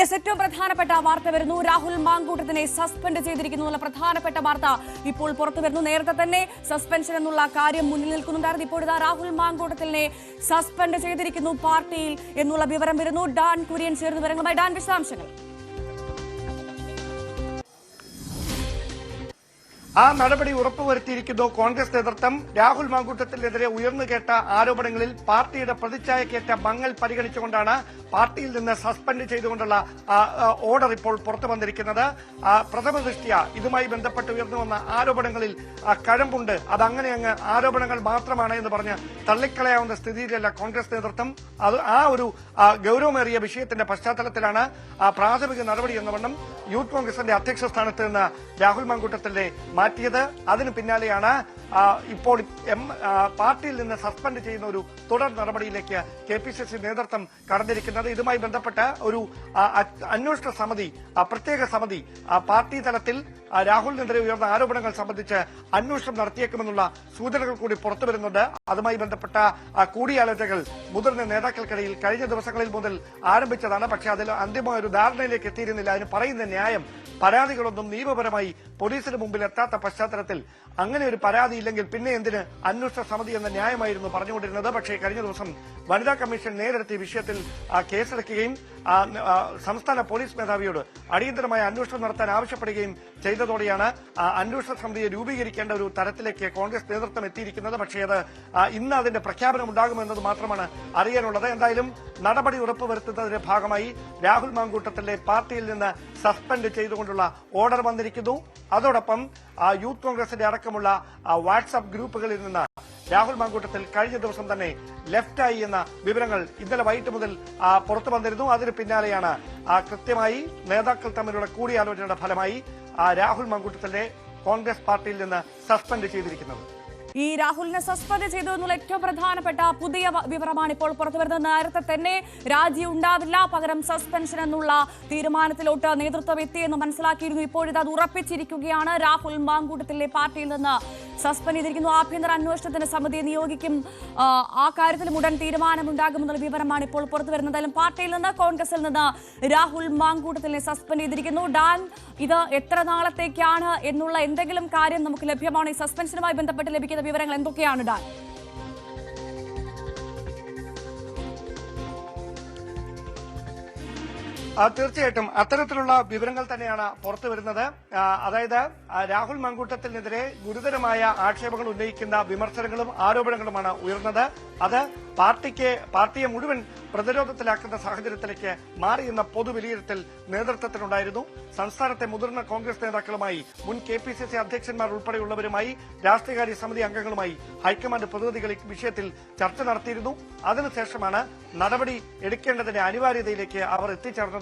ഏറ്റവും പ്രധാനപ്പെട്ട വാർത്ത വരുന്നു. രാഹുൽ മാങ്കൂട്ടത്തിനെ സസ്പെൻഡ് ചെയ്തിരിക്കുന്നു എന്നുള്ള പ്രധാനപ്പെട്ട വാർത്ത ഇപ്പോൾ പുറത്തു വരുന്നു. നേരത്തെ തന്നെ സസ്പെൻഷൻ എന്നുള്ള കാര്യം മുന്നിൽ നിൽക്കുന്നുണ്ടായിരുന്നു. ഇപ്പോഴിതാ രാഹുൽ മാങ്കൂട്ടത്തിനെ സസ്പെൻഡ് ചെയ്തിരിക്കുന്നു പാർട്ടിയിൽ എന്നുള്ള വിവരം വരുന്നു. ഡാൻ കുര്യൻ ചേർന്ന് വിവരങ്ങളുമായി. ഡാൻ, വിശദാംശങ്ങൾ. ആ നടപടി ഉറപ്പുവരുത്തിയിരിക്കുന്നു കോൺഗ്രസ് നേതൃത്വം. രാഹുൽ മാങ്കൂട്ടത്തിനെതിരെ ഉയർന്നു കേട്ട ആരോപണങ്ങളിൽ പാർട്ടിയുടെ പ്രതിച്ഛായക്കേറ്റ മങ്ങൽ പരിഗണിച്ചുകൊണ്ടാണ് പാർട്ടിയിൽ നിന്ന് സസ്പെൻഡ് ചെയ്തുകൊണ്ടുള്ള ഓർഡർ ഇപ്പോൾ പുറത്തു വന്നിരിക്കുന്നത്. പ്രഥമ ദൃഷ്ട്യാ ഇതുമായി ബന്ധപ്പെട്ട് ഉയർന്നു വന്ന ആരോപണങ്ങളിൽ കഴമ്പുണ്ട്, അതങ്ങനെ അങ്ങ് ആരോപണങ്ങൾ മാത്രമാണ് എന്ന് പറഞ്ഞ് തള്ളിക്കളയാവുന്ന സ്ഥിതിയിലല്ല കോൺഗ്രസ് നേതൃത്വം. ആ ഒരു ഗൌരവമേറിയ വിഷയത്തിന്റെ പശ്ചാത്തലത്തിലാണ് പ്രാഥമിക നടപടി എന്ന വണ്ണം യൂത്ത് കോൺഗ്രസിന്റെ അധ്യക്ഷ സ്ഥാനത്ത് നിന്ന് രാഹുൽ മാങ്കൂട്ടത്തിനെ മാറ്റിയത്. അതിന് പിന്നാലെയാണ് ഇപ്പോൾ പാർട്ടിയിൽ നിന്ന് സസ്പെൻഡ് ചെയ്യുന്ന ഒരു തുടർ നടപടിയിലേക്ക് KPCC നേതൃത്വം കടന്നിരിക്കുന്നത്. ഇതുമായി ബന്ധപ്പെട്ട് ഒരു അന്വേഷണ സമിതി, പ്രത്യേക സമിതി പാർട്ടി തലത്തിൽ രാഹുലിനെതിരെ ഉയർന്ന ആരോപണങ്ങൾ സംബന്ധിച്ച് അന്വേഷണം നടത്തിയേക്കുമെന്നുള്ള സൂചനകൾ കൂടി പുറത്തുവരുന്നുണ്ട്. അതുമായി ബന്ധപ്പെട്ട കൂടിയാലോചനകൾ മുതിർന്ന നേതാക്കൾക്കിടയിൽ കഴിഞ്ഞ ദിവസങ്ങളിൽ മുതൽ ആരംഭിച്ചതാണ്. പക്ഷേ അതിൽ അന്തിമമായ ഒരു ധാരണയിലേക്ക് എത്തിയിരുന്നില്ല. അതിന് പറയുന്ന ന്യായം പരാതികളൊന്നും നിയമപരമായി പോലീസിന് മുമ്പിൽ എത്താത്ത പശ്ചാത്തലത്തിൽ അങ്ങനെ ഒരു പരാതി ഇല്ലെങ്കിൽ പിന്നെ എന്തിന് അന്വേഷണ സമിതി എന്ന ന്യായമായിരുന്നു പറഞ്ഞുകൊണ്ടിരുന്നത്. പക്ഷേ കഴിഞ്ഞ ദിവസം വനിതാ കമ്മീഷൻ നേരിടത്തിയ വിഷയത്തിൽ കേസെടുക്കുകയും സംസ്ഥാന പോലീസ് മേധാവിയോട് അടിയന്തരമായ അന്വേഷണം നടത്താൻ ആവശ്യപ്പെടുകയും ചെയ്തതോടെയാണ് അന്വേഷണ സമിതിയെ രൂപീകരിക്കേണ്ട ഒരു തരത്തിലേക്ക് കോൺഗ്രസ് നേതൃത്വം എത്തിയിരിക്കുന്നത്. പക്ഷേ അത് ഇന്ന് അതിന്റെ പ്രഖ്യാപനം ഉണ്ടാകുമെന്നത് മാത്രമാണ് അറിയാനുള്ളത്. എന്തായാലും നടപടി ഉറപ്പുവരുത്തുന്നതിന്റെ ഭാഗമായി രാഹുൽ മാങ്കൂട്ടത്തിലെ പാർട്ടിയിൽ നിന്ന് സസ്പെൻഡ് ചെയ്തുകൊണ്ടുള്ള ഓർഡർ വന്നിരിക്കുന്നു. അതോടൊപ്പം യൂത്ത് കോൺഗ്രസിന്റെ അടക്കമുള്ള വാട്സ്ആപ്പ് ഗ്രൂപ്പുകളിൽ നിന്ന് രാഹുൽ മാങ്കൂട്ടത്തിൽ കഴിഞ്ഞ ദിവസം തന്നെ ലെഫ്റ്റായി എന്ന വിവരങ്ങൾ ഇന്നലെ വൈകിട്ട് മുതൽ പുറത്തു വന്നിരുന്നു. അതിന് പിന്നാലെയാണ് കൃത്യമായി നേതാക്കൾ തമ്മിലുള്ള കൂടിയാലോചനയുടെ ഫലമായി രാഹുൽ മാങ്കൂട്ടത്തിനെ കോൺഗ്രസ് പാർട്ടിയിൽ നിന്ന് സസ്പെൻഡ് ചെയ്തിരിക്കുന്നത്. ഈ രാഹുലിനെ സസ്പെൻഡ് ചെയ്തു എന്നുള്ള ഏറ്റവും പ്രധാനപ്പെട്ട പുതിയ വിവരമാണ് ഇപ്പോൾ പുറത്തുവരുന്നത്. നേരത്തെ തന്നെ രാജി ഉണ്ടാവില്ല, പകരം സസ്പെൻഷൻ എന്നുള്ള തീരുമാനത്തിലോട്ട് നേതൃത്വം എത്തിയെന്ന് മനസ്സിലാക്കിയിരുന്നു. ഇപ്പോഴിത് അത് ഉറപ്പിച്ചിരിക്കുകയാണ്. രാഹുൽ മാങ്കൂട്ടത്തിലെ പാർട്ടിയിൽ നിന്ന് സസ്പെൻഡ് ചെയ്തിരിക്കുന്നു. ആഭ്യന്തര അന്വേഷണത്തിന് സമിതിയെ നിയോഗിക്കും. ആ കാര്യത്തിലും ഉടൻ തീരുമാനമുണ്ടാകുമെന്നുള്ള വിവരമാണ് ഇപ്പോൾ പുറത്തുവരുന്നത്. എന്തായാലും പാർട്ടിയിൽ നിന്ന്, കോൺഗ്രസിൽ നിന്ന് രാഹുൽ മാങ്കൂട്ടത്തിനെ സസ്പെൻഡ് ചെയ്തിരിക്കുന്നു. ഡാൻ, ഇത് എത്ര നാളത്തേക്കാണ് എന്നുള്ള എന്തെങ്കിലും കാര്യം നമുക്ക് ലഭ്യമാണ്? ഈ സസ്പെൻഷനുമായി ബന്ധപ്പെട്ട് ലഭിക്കുന്ന വിവരങ്ങൾ എന്തൊക്കെയാണ് ഡാൻ? തീർച്ചയായിട്ടും അത്തരത്തിലുള്ള വിവരങ്ങൾ തന്നെയാണ് പുറത്തു വരുന്നത്. അതായത് രാഹുൽ മാങ്കൂട്ടത്തിനെതിരെ ഗുരുതരമായ ആക്ഷേപങ്ങൾ ഉന്നയിക്കുന്ന വിമർശനങ്ങളും ആരോപണങ്ങളുമാണ് ഉയർന്നത്. അത് പാർട്ടിയെ മുഴുവൻ പ്രതിരോധത്തിലാക്കുന്ന സാഹചര്യത്തിലേക്ക് മാറിയെന്ന പൊതുവിലയിരുത്തൽ നേതൃത്വത്തിനുണ്ടായിരുന്നു. സംസ്ഥാനത്തെ മുതിർന്ന കോൺഗ്രസ് നേതാക്കളുമായി, മുൻ KPCC അധ്യക്ഷന്മാർ ഉൾപ്പെടെയുള്ളവരുമായി, രാഷ്ട്രീയകാര്യ സമിതി അംഗങ്ങളുമായി ഹൈക്കമാൻഡ് പ്രതിനിധികൾ വിഷയത്തിൽ ചർച്ച നടത്തിയിരുന്നു. അതിനുശേഷമാണ് നടപടി എടുക്കേണ്ടതിന്റെ അനിവാര്യതയിലേക്ക് അവർ എത്തിച്ചേർന്നത്.